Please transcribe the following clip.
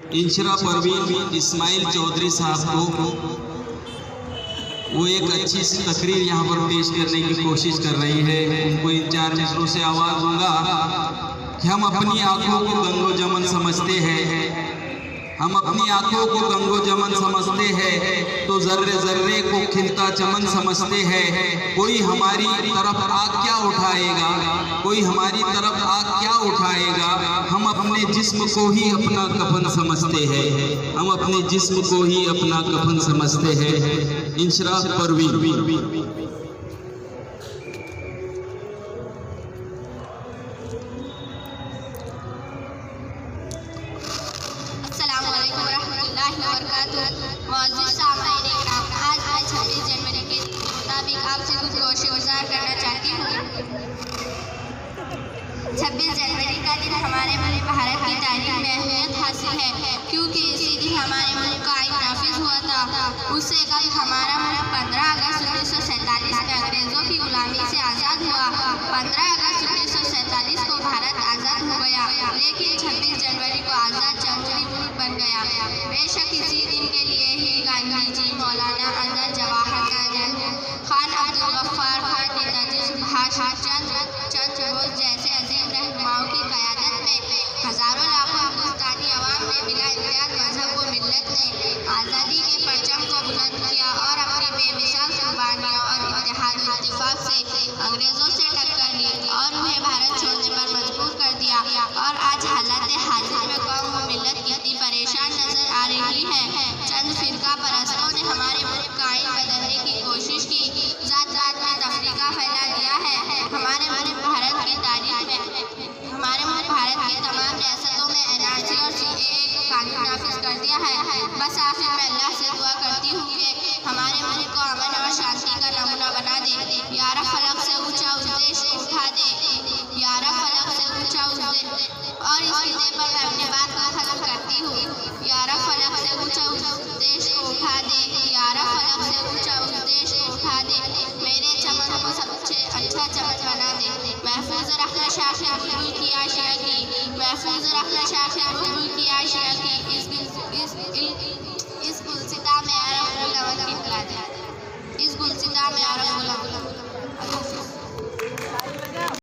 इंशरा परवीन इस्माइल चौधरी साहब को वो एक अच्छी सी तकरीर यहाँ पर पेश करने की कोशिश कर रही है। उनको इन 4 मिसरों से आवाज़ दूंगा कि हम अपनी आँखों को गंगो जमन समझते हैं, हम अपनी आँखों को गंगो जमन समझते हैं तो जर्रे जर्रे को खिलता चमन समझते हैं। कोई हमारी तरफ आग क्या उठाएगा, कोई हमारी तरफ आग क्या उठाएगा। हम अपने जिस्म को ही अपना कफन समझते हैं, हम अपने जिस्म को ही अपना कफन समझते हैं। इंशरा परवीन। मौजूद सामाईन इकराम, आज मैं 26 जनवरी के मुताबिक आपसे कुछ गुज़ार करना चाहती हूँ। 26 जनवरी का दिन हमारे मुल्क भारत की तारीख में अहमियत हासिल है, क्योंकि इसी दिन हमारे मुल्क का आइन नाफिज हुआ था। उससे कल हमारा मुल्क 15 अगस्त 1947 में अंग्रेज़ों की गुलामी से आज़ाद हुआ। 15 अगस्त 1947 को भारत आज़ाद हो गया, लेकिन 26 जनवरी को आज़ाद जमहूरी मुल्क बन गया। बेशक इसी दिन के लिए ही गांधी जी, मौलाना आज़ाद, जवाहरलाल नेहरू, खान अब्दुल गफ्फार खान, नेताजी सुभाष चंद्र बोस जैसे अजीम रहनुमाओं की क़यादत में हज़ारों लाखों हिंदुस्तानी अवाम ने बिला इम्तियाज़ मजहब व मिल्लत ने आज़ादी के परचम को बुलंद किया और अपनी बेमिसाल कुर्बानियों और इत्तेहाद व इत्तिफाक से अंग्रेज़ों से टक्कर ली और उन्हें भारत छोड़ने पर मजबूर कर दिया। और आज हालत हाजिर में कौम व मिल्लत कितनी परेशान नजर आ रही है। चंद फिरका परस्तों ने हमारे मुल्क का आइन बदलने की कोशिश की, जात जात में तफरीका फैला दिया है। हमारे मुल्क भारत की तारीख में हमारे मुल्क भारत के तमाम रियासतों में NRC और CAA का कानून नाफिज कर दिया है। बस आखिर में अल्लाह से दुआ करती हूँ कि हमारे मुल्क को अमन और शांति का नमूना बना दे। या रब फलक से ऊंचा उद्देश्य उठा दे, या रब फलक से ऊंचा उद्देश्य। और इस मुद्दे पर मैं अपनी बात को खत्म करती हूँ। या रब फलक से ऊंचा उद्देश्य को उठा दे, या रब फलक से ऊंचा उद्देश्य को उठा दे। मेरे चमन को सबसे अच्छा चमन बना दे। महफूज रखना शाख बुलबुल की आशिया की, महफूज रखना शाख